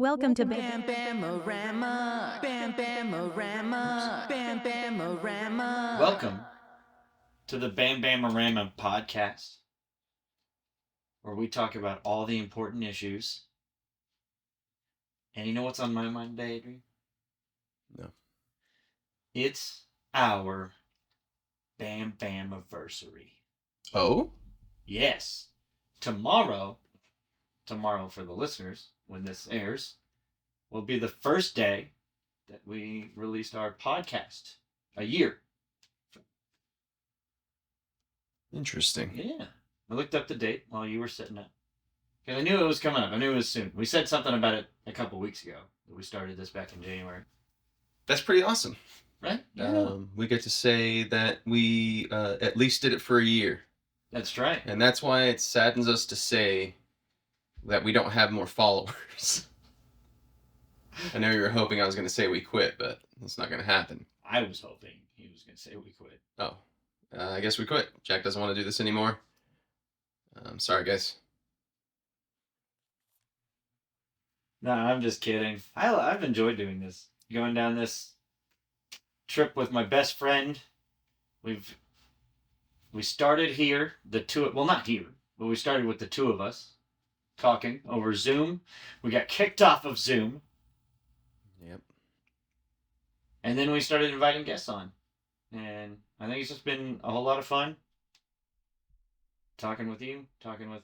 Welcome to BamBam-O-Rama, BamBam-O-Rama, BamBam-O-Rama. Welcome to the BamBam-O-Rama podcast, where we talk about all the important issues. And you know what's on my mind today, Adrian? No. It's our BamBam-Oversary. Oh? Yes. Tomorrow for the listeners, when this airs, will be the first day that we released our podcast. A year. Interesting. Yeah. I looked up the date while you were sitting up. Because I knew it was coming up. I knew it was soon. We said something about it a couple weeks ago. That we started this back in January. That's pretty awesome. Right? Yeah. We get to say that we at least did it for a year. That's right. And that's why it saddens us to say that we don't have more followers. I know you were hoping I was going to say we quit, but it's not going to happen. I was hoping he was going to say we quit. Oh. I guess we quit. Jack doesn't want to do this anymore. Sorry, guys. No, I'm just kidding. I've enjoyed doing this. Going down this trip with my best friend. We started here, not here, but we started with the two of us talking over Zoom. We got kicked off of Zoom. Yep. And then we started inviting guests on. And I think it's just been a whole lot of fun. Talking with you, talking with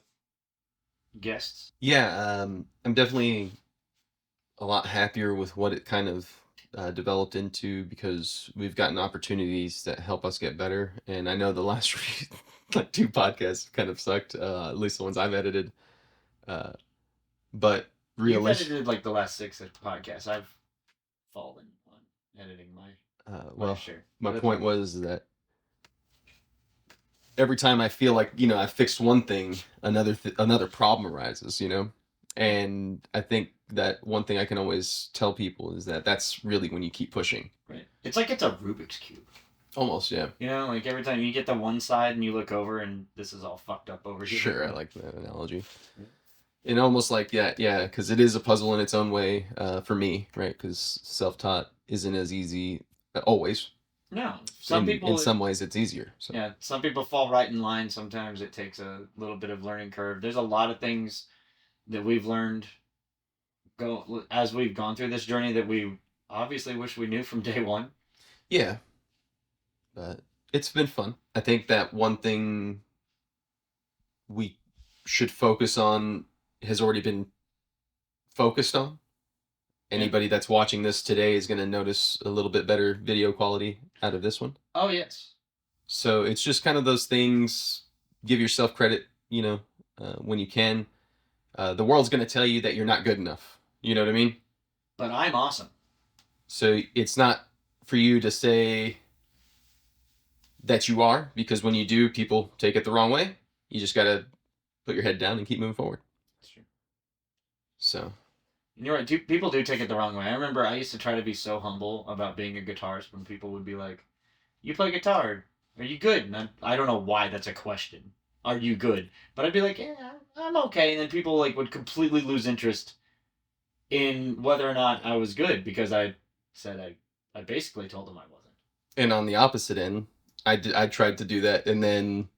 guests. Yeah, I'm definitely a lot happier with what it kind of developed into, because we've gotten opportunities that help us get better. And I know the last like 2 podcasts kind of sucked, at least the ones I've edited. But You've edited like the last 6 podcasts. I've fallen on editing my share. My point was that every time I feel like, I fixed one thing, another problem arises, And I think that one thing I can always tell people is that that's really when you keep pushing. Right. It's like it's a Rubik's Cube. Almost, yeah. Like every time you get the one side and you look over and this is all fucked up over here. Sure, I like that analogy. And almost like, yeah, because it is a puzzle in its own way for me, right? Because self-taught isn't as easy always. No. In some ways it's easier. So. Yeah, some people fall right in line. Sometimes it takes a little bit of learning curve. There's a lot of things that we've learned as we've gone through this journey that we obviously wish we knew from day one. Yeah. But it's been fun. I think that one thing we should focus on has already been focused on. Anybody that's watching this today is going to notice a little bit better video quality out of this one. Oh, yes. So it's just kind of those things. Give yourself credit, when you can. The world's going to tell you that you're not good enough. You know what I mean? But I'm awesome. So it's not for you to say that you are, because when you do, people take it the wrong way. You just got to put your head down and keep moving forward. That's true. So. You're right. People do take it the wrong way. I remember I used to try to be so humble about being a guitarist when people would be like, "You play guitar? Are you good?" And I don't know why that's a question. Are you good? But I'd be like, "Yeah, I'm okay." And then people would completely lose interest in whether or not I was good, because I said I basically told them I wasn't. And on the opposite end, I tried to do that, and then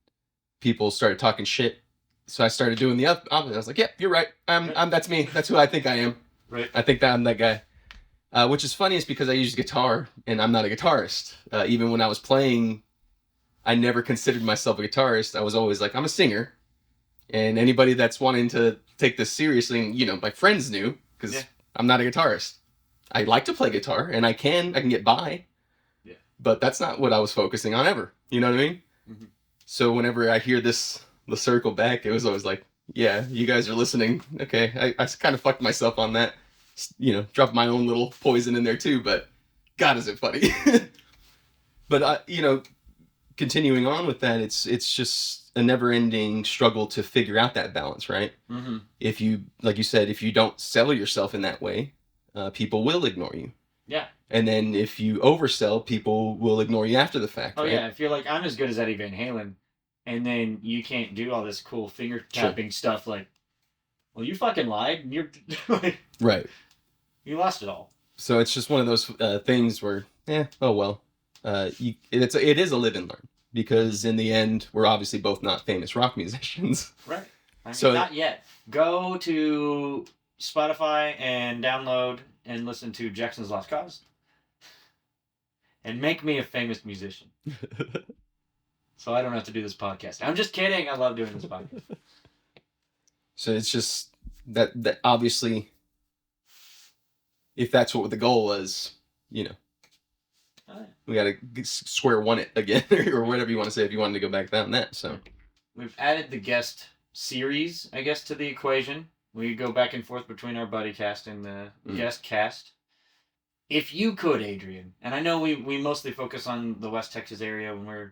people started talking shit. So I started doing the opposite. I was like, "Yeah, you're right. That's me. That's who I think I am. Right. I think that I'm that guy." Which is funny, is because I use guitar, and I'm not a guitarist. Even when I was playing, I never considered myself a guitarist. I was always like, I'm a singer. And anybody that's wanting to take this seriously, and, my friends knew, because I'm not a guitarist. I like to play guitar, and I can get by. Yeah. But that's not what I was focusing on ever. You know what I mean? Mm-hmm. So whenever I hear the circle back, it was always like, yeah, you guys are listening. Okay, I kind of fucked myself on that. Dropped my own little poison in there too, but God, is it funny. But, continuing on with that, it's just a never-ending struggle to figure out that balance, right? Mm-hmm. If you, like you said, if you don't sell yourself in that way, people will ignore you. Yeah. And then if you oversell, people will ignore you after the fact. Oh, right? yeah. I feel like I'm as good as Eddie Van Halen, and then you can't do all this cool finger tapping stuff. Like, well, you fucking lied. And you're like, right. You lost it all. So it's just one of those things where, oh well. It is a live and learn, because in the end, we're obviously both not famous rock musicians. Right. I mean, So- not yet. Go to Spotify and download and listen to Jackson's Lost Cause. And make me a famous musician. So I don't have to do this podcast. I'm just kidding. I love doing this podcast. So it's just that obviously, if that's what the goal was, you know, Oh, yeah. we got to square one it again, or whatever you want to say if you wanted to go back down that. So We've added the guest series, I guess, to the equation. We go back and forth between our buddy cast and the guest cast. If you could, Adrian, and I know we mostly focus on the West Texas area when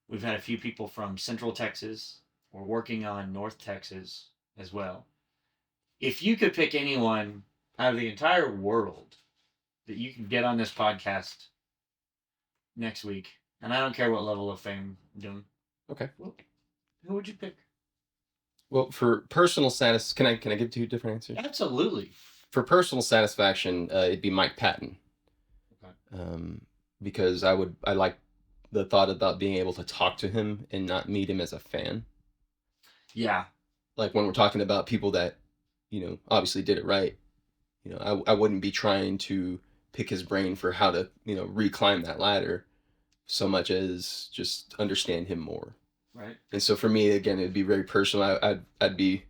we've had a few people from Central Texas. We're working on North Texas as well. If you could pick anyone out of the entire world that you can get on this podcast next week, and I don't care what level of fame you're doing. okay. Who would you pick? Well, for personal status, can I give 2 different answers? Absolutely. For personal satisfaction, it'd be Mike Patton. Okay. Because I like the thought about being able to talk to him and not meet him as a fan. Yeah. Like when we're talking about people that, obviously did it right, I wouldn't be trying to pick his brain for how to, reclimb that ladder so much as just understand him more. Right. And so for me, again, it'd be very personal. I'd be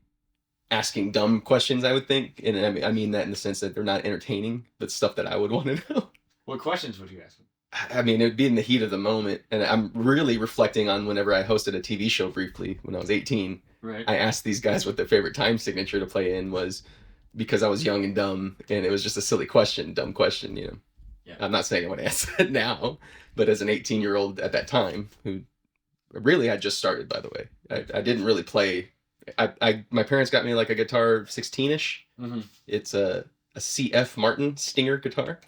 asking dumb questions, I would think. And I mean that in the sense that they're not entertaining, but stuff that I would want to know. What questions would you ask him? I mean, it would be in the heat of the moment. And I'm really reflecting on whenever I hosted a TV show briefly when I was 18. Right. I asked these guys what their favorite time signature to play in was, because I was young and dumb. And it was just a silly question, dumb question, Yeah. I'm not saying I would answer it now, but as an 18-year-old at that time, who really I just started, by the way. I didn't really play. My parents got me like a guitar 16-ish. Mm-hmm. It's a CF Martin Stinger guitar.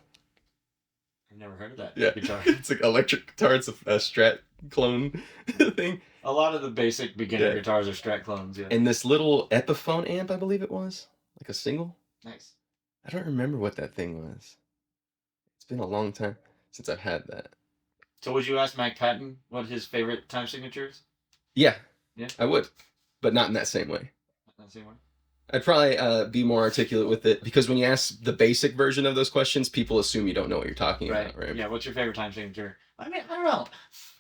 I've never heard of that Yeah, guitar. it's like electric guitar. It's a Strat clone thing. A lot of the basic beginner Yeah. guitars are Strat clones, yeah. And this little Epiphone amp, I believe it was, like a single. Nice. I don't remember what that thing was. It's been a long time since I've had that. So would you ask Mike Patton what his favorite time signature is? Yeah, Yeah. I would, but not in that same way. Not the same one. I'd probably be more articulate with it, because when you ask the basic version of those questions, people assume you don't know what you're talking about, right? Yeah, what's your favorite time signature? I mean, I don't know.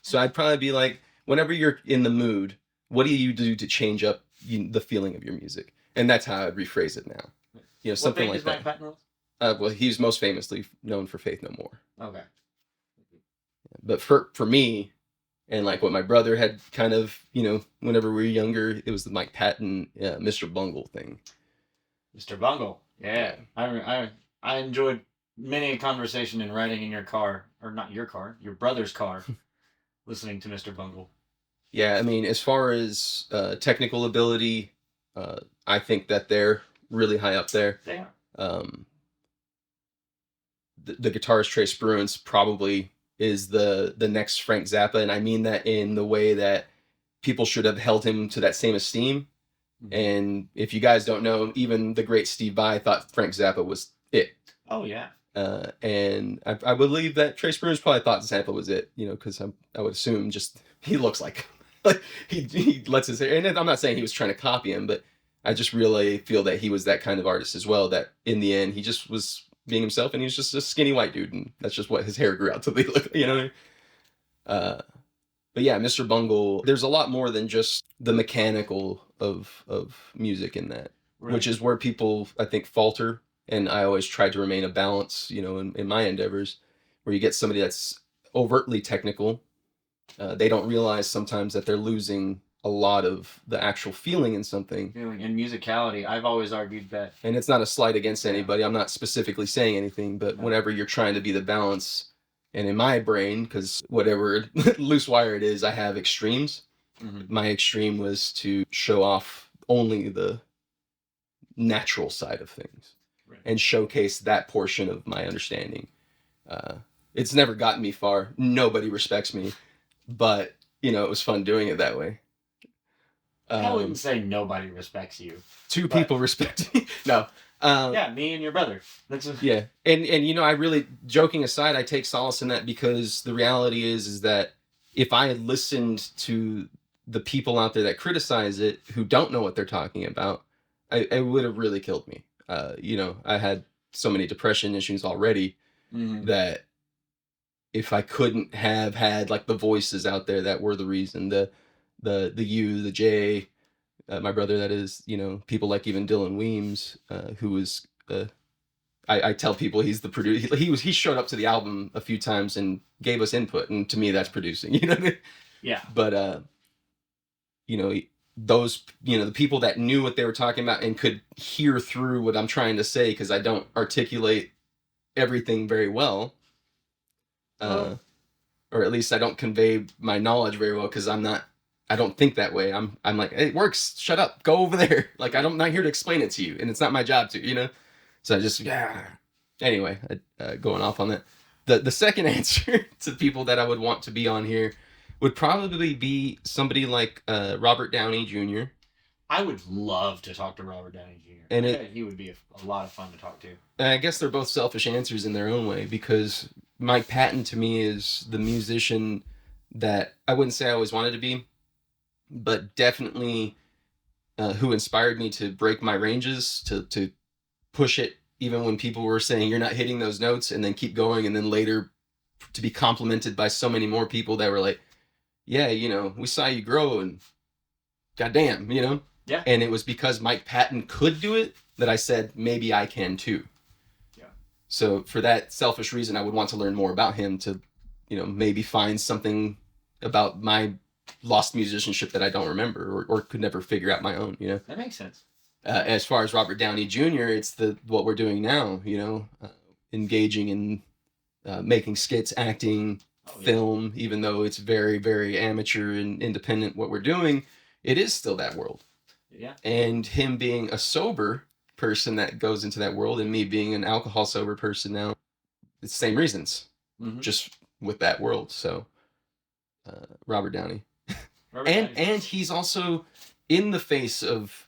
So I'd probably be like, whenever you're in the mood, what do you do to change up the feeling of your music? And that's how I'd rephrase it now. Something what like band is Mike that. Patton with? Well, he's most famously known for Faith No More. Okay. But for me, and like what my brother had kind of, whenever we were younger, it was the Mike Patton, Mr. Bungle thing. Mr. Bungle. Yeah. I enjoyed many a conversation and riding in your car, or not your car, your brother's car, listening to Mr. Bungle. Yeah, I mean, as far as technical ability, I think that they're really high up there. They are. The guitarist Trace Bruins probably is the next Frank Zappa, and I mean that in the way that people should have held him to that same esteem. Mm-hmm. And if you guys don't know, even the great Steve Vai thought Frank Zappa was it. Oh yeah. And I believe that Trace Bruins probably thought Zappa was it, because I would assume just he looks like he lets his hair. And I'm not saying he was trying to copy him, but I just really feel that he was that kind of artist as well. That in the end, he just was being himself, and he was just a skinny white dude, and that's just what his hair grew out to be. What I mean? But yeah, Mr. Bungle, there's a lot more than just the mechanical of music in that, right, which is where people, I think, falter. And I always try to remain a balance, in my endeavors, where you get somebody that's overtly technical. They don't realize sometimes that they're losing a lot of the actual feeling in something. Feeling and musicality. I've always argued that. And it's not a slight against anybody. I'm not specifically saying anything, but whenever you're trying to be the balance, and in my brain, because whatever loose wire it is, I have extremes. Mm-hmm. My extreme was to show off only the natural side of things, right, and showcase that portion of my understanding. It's never gotten me far. Nobody respects me, but it was fun doing it that way. I wouldn't say nobody respects you. Two people respect me. No, Yeah, me and your brother. That's Yeah, and you know, I really, joking aside, I take solace in that because the reality is that if I had listened to the people out there that criticize it who don't know what they're talking about, it would have really killed me. You know, I had so many depression issues already that if I couldn't have had like the voices out there that were the reason, the you, the Jay, my brother, that is, you know, people like even Dylan Weems, who was. I tell people he's the producer. He showed up to the album a few times and gave us input, and to me that's producing. You know what I mean? Yeah. But you know, those, you know, the people that knew what they were talking about and could hear through what I'm trying to say because I don't articulate everything very well, or at least I don't convey my knowledge very well because I don't think that way. I'm like, hey, it works. Shut up. Go over there. Like I'm not here to explain it to you, and it's not my job to. You know. So I just, yeah. Anyway, going off on that. The second answer to people that I would want to be on here would probably be somebody like Robert Downey Jr. I would love to talk to Robert Downey Jr. And he would be a lot of fun to talk to. And I guess they're both selfish answers in their own way because Mike Patton to me is the musician that I wouldn't say I always wanted to be, but definitely who inspired me to break my ranges, to push it even when people were saying you're not hitting those notes, and then keep going, and then later to be complimented by so many more people that were like, yeah, you know, we saw you grow, and goddamn, you know. Yeah. And it was because Mike Patton could do it that I said maybe I can too. Yeah. So for that selfish reason, I would want to learn more about him to, you know, maybe find something about my lost musicianship that I don't remember or could never figure out my own, you know. That makes sense. As far as Robert Downey Jr., it's what we're doing now, you know, engaging in making skits, acting, film, even though it's very, very amateur and independent what we're doing, it is still that world. Yeah. And him being a sober person that goes into that world and me being an alcohol sober person now, it's the same reasons, just with that world. So Robert Downey. And he's also in the face of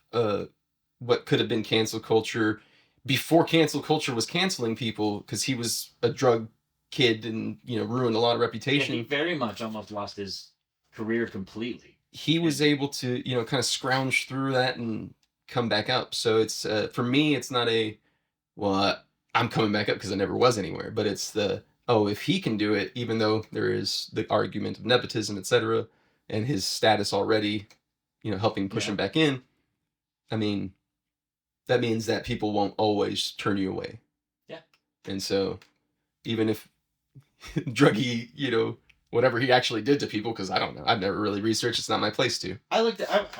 what could have been cancel culture before cancel culture was canceling people because he was a drug kid and, you know, ruined a lot of reputation. Yeah, he very much almost lost his career completely. He was able to, you know, kind of scrounge through that and come back up. So it's for me, it's not I'm coming back up because I never was anywhere, but it's if he can do it, even though there is the argument of nepotism, etc., and his status already, you know, helping push him back in. I mean, that means that people won't always turn you away. Yeah. And so even if druggy, you know, whatever he actually did to people, because I don't know. I've never really researched. It's not my place to. I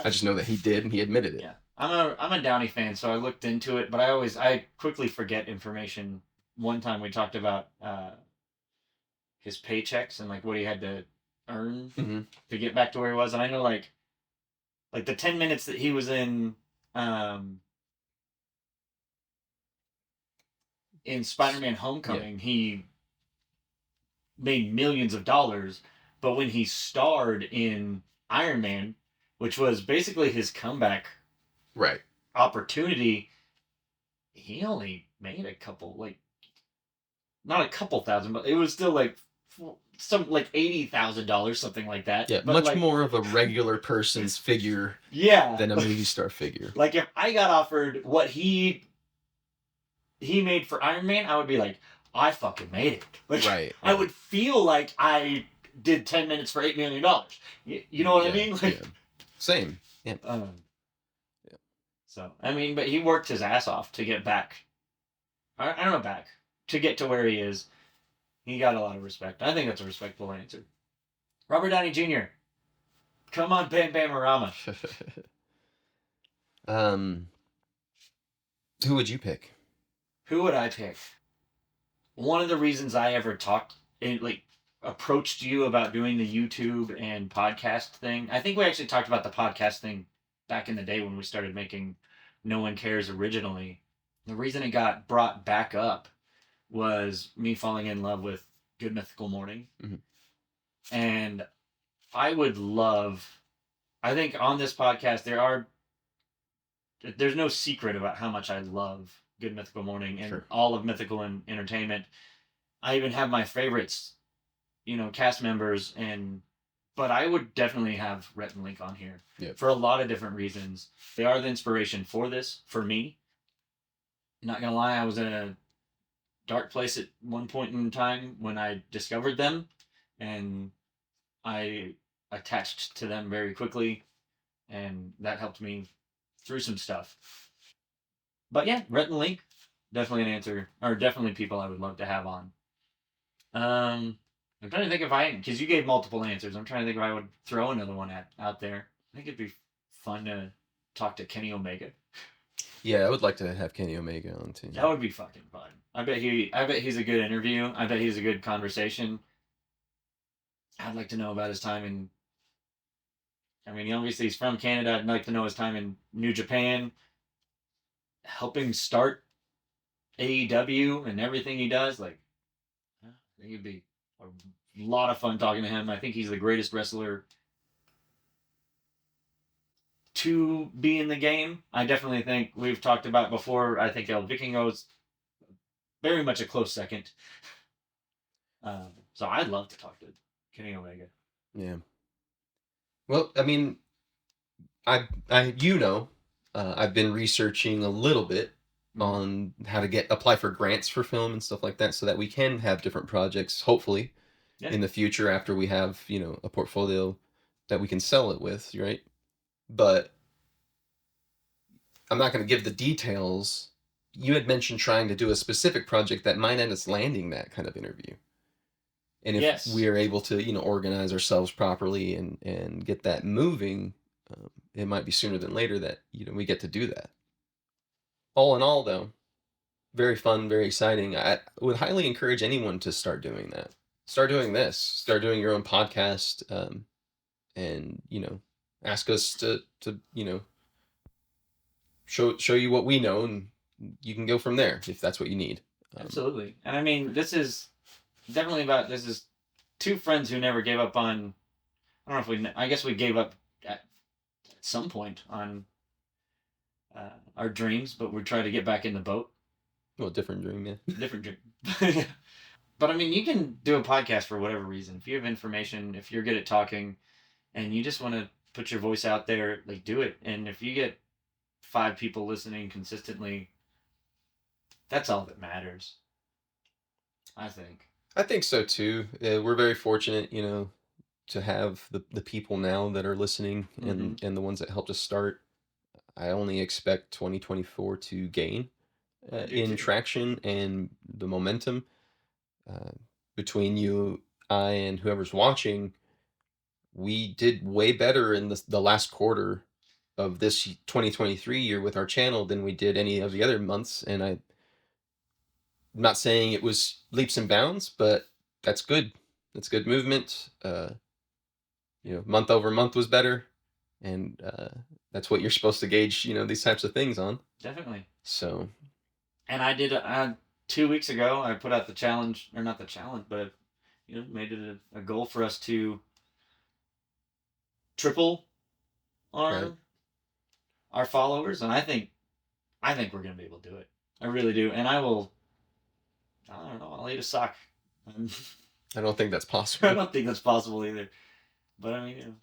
just know that he did and he admitted it. Yeah. I'm a Downey fan, so I looked into it, but I quickly forget information. One time we talked about his paychecks and like what he had to earn to get back to where he was. And I know like the 10 minutes that he was in Spider-Man Homecoming, he made millions of dollars, but when he starred in Iron Man, which was basically his comeback opportunity, he only made a couple, like, not a couple thousand, but it was still like some like $80,000, something like that. Yeah, but much like, more of a regular person's figure than a movie star figure. Like if I got offered what he made for Iron Man, I would be like, I fucking made it. Like, I would feel like I did 10 minutes for $8 million. You know what I mean? Like, same. Yeah. So, I mean, but he worked his ass off to get back. I don't know, to get to where he is. He got a lot of respect. I think that's a respectful answer. Robert Downey Jr. Come on, BamBam-O-Rama. Who would you pick? Who would I pick? One of the reasons I ever approached you about doing the YouTube and podcast thing, I think we actually talked about the podcast thing back in the day when we started making No One Cares originally. The reason it got brought back up was me falling in love with Good Mythical Morning. And I think on this podcast there's no secret about how much I love Good Mythical Morning and Sure. all of Mythical and Entertainment. I even have my favorites, cast members, but I would definitely have Rhett and Link on here for a lot of different reasons. They are the inspiration for this for me. Not gonna lie, I was in a dark place at one point in time when I discovered them, and I attached to them very quickly, and that helped me through some stuff. But yeah, Rhett and Link, definitely an answer, or definitely people I would love to have on. I'm trying to think because you gave multiple answers. I'm trying to think if I would throw another one out there. I think it'd be fun to talk to Kenny Omega. Yeah, I would like to have Kenny Omega on too. That would be fucking fun. I bet he's a good interview. I bet he's a good conversation. I'd like to know about his time in. I mean, obviously he's from Canada. I'd like to know his time in New Japan, helping start AEW and everything he does. Like, I think it'd be a lot of fun talking to him. I think he's the greatest wrestler to be in the game. I definitely think we've talked about before. I think El Vikingo's very much a close second. So I'd love to talk to Kenny Omega. Yeah. Well, I mean, I've been researching a little bit on how to apply for grants for film and stuff like that, so that we can have different projects, hopefully, in the future after we have, a portfolio that we can sell it with, right? But I'm not going to give the details. You had mentioned trying to do a specific project that might end us landing that kind of interview. And if we are able to, organize ourselves properly and get that moving, it might be sooner than later that, we get to do that. All in all, though, very fun, very exciting. I would highly encourage anyone to start doing that. Start doing this. Start doing your own podcast, and ask us to show you what we know, and you can go from there if that's what you need. Absolutely. And I mean, this is two friends who never gave up on. I don't know if I guess we gave up at some point on our dreams, but we try to get back in the boat. Well, different dream, yeah. Different dream. But I mean, you can do a podcast for whatever reason. If you have information, if you're good at talking, and you just want to put your voice out there, like, do it. And if you get 5 people listening consistently, that's all that matters. I think. I think so too. We're very fortunate, to have the people now that are listening, and the ones that helped us start. I only expect 2024 to gain in traction and the momentum between you, I, and whoever's watching. We did way better in the last quarter of this 2023 year with our channel than we did any of the other months, and I'm not saying it was leaps and bounds, but that's good. That's good movement. Month over month was better, and that's what you're supposed to gauge, these types of things on. Definitely. So. And I did 2 weeks ago. I put out the challenge, or not the challenge, but made it a goal for us to triple our followers, and I think we're gonna be able to do it. I really do, and I don't know. I'll eat a sock. I don't think that's possible. I don't think that's possible either. But I mean,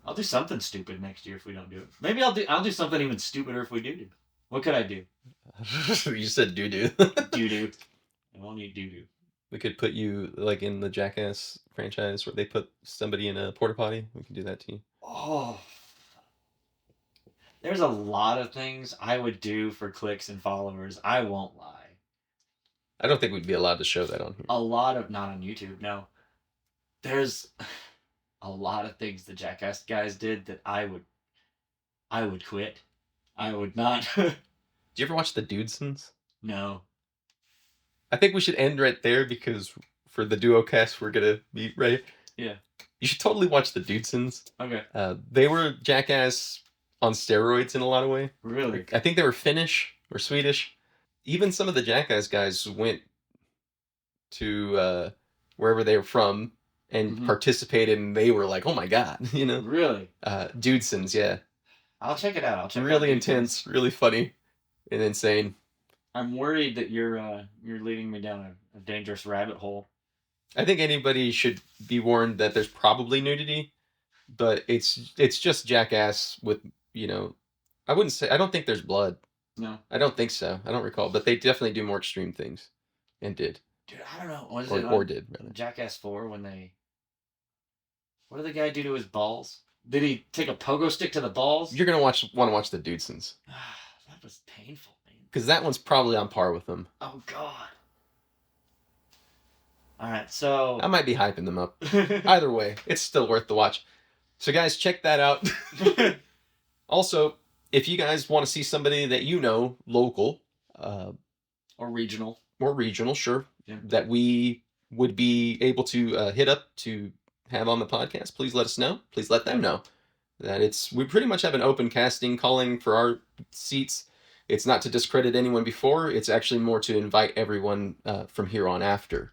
I'll do something stupid next year if we don't do it. Maybe I'll do something even stupider if we do. What could I do? You said doo-doo. Doo-doo. I won't eat doo-doo. We could put you like in the Jackass franchise where they put somebody in a porta potty. We can do that to you. Oh. There's a lot of things I would do for clicks and followers. I won't lie. I don't think we'd be allowed to show that on here. Not on YouTube, no. There's a lot of things the Jackass guys did that I would quit. I would not. Did you ever watch the Dudesons? No. I think we should end right there because for the duocast we're gonna be ready. Yeah. You should totally watch the Dudesons. Okay. They were Jackass on steroids in a lot of ways. Really? I think they were Finnish or Swedish. Even some of the Jackass guys went to wherever they were from and participated, and they were like, "Oh my god," Really? Dudesons, yeah. I'll check it out. I'll check Really out intense, really funny, and insane. I'm worried that you're leading me down a dangerous rabbit hole. I think anybody should be warned that there's probably nudity, but it's just jackass with, I wouldn't say, I don't think there's blood. No. I don't think so. I don't recall, but they definitely do more extreme things, and did. Dude, I don't know. Was Or, it or did, rather. Jackass 4 when they... What did the guy do to his balls? Did he take a pogo stick to the balls? You're gonna want to watch the Dudesons, That was painful, man. because that one's probably on par with them. Oh, God. Alright, so... I might be hyping them up. Either way, it's still worth the watch. So guys, check that out. Also, if you guys want to see somebody that you know, local, or regional. or regional, sure, Yeah. that we would be able to hit up to have on the podcast, please let us know. Please let them know that we pretty much have an open casting calling for our seats. It's not to discredit anyone before. It's actually more to invite everyone from here on after.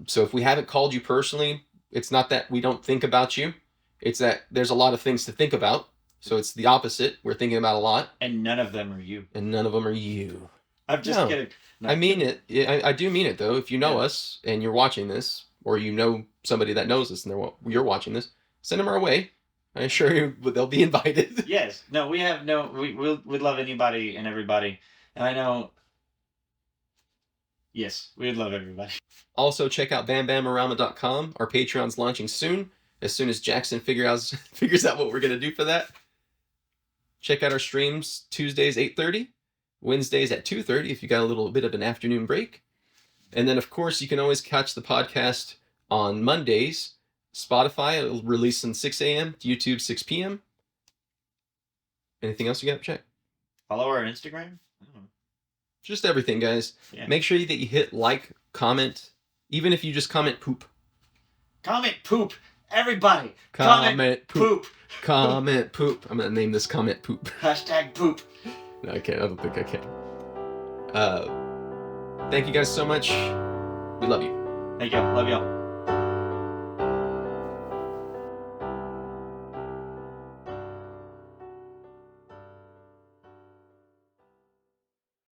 So if we haven't called you personally, it's not that we don't think about you. It's that there's a lot of things to think about. So it's the opposite. We're thinking about a lot. And none of them are you. And none of them are you. I'm just kidding. No. I mean it. I do mean it, though. If you know us and you're watching this, or you know somebody that knows us and you're watching this, send them our way. I assure you they'll be invited. Yes. No, we'd love anybody and everybody. And I know... Yes, we'd love everybody. Also, check out BamBamOrama.com. Our Patreon's launching soon as Jackson figures out what we're going to do for that. Check out our streams Tuesdays 8:30, Wednesdays at 2:30 if you got a little bit of an afternoon break. And then, of course, you can always catch the podcast on Mondays. Spotify, it'll release on 6 a.m., YouTube 6 p.m. Anything else you got, Jack? Follow our Instagram? I don't know. Just everything, guys. Yeah. Make sure that you hit like, comment, even if you just comment poop. Comment poop. Everybody. Comment poop. Comment poop. I'm going to name this comment poop. Hashtag poop. No, I can't. I don't think I can. Thank you guys so much. We love you. Thank you. Love y'all.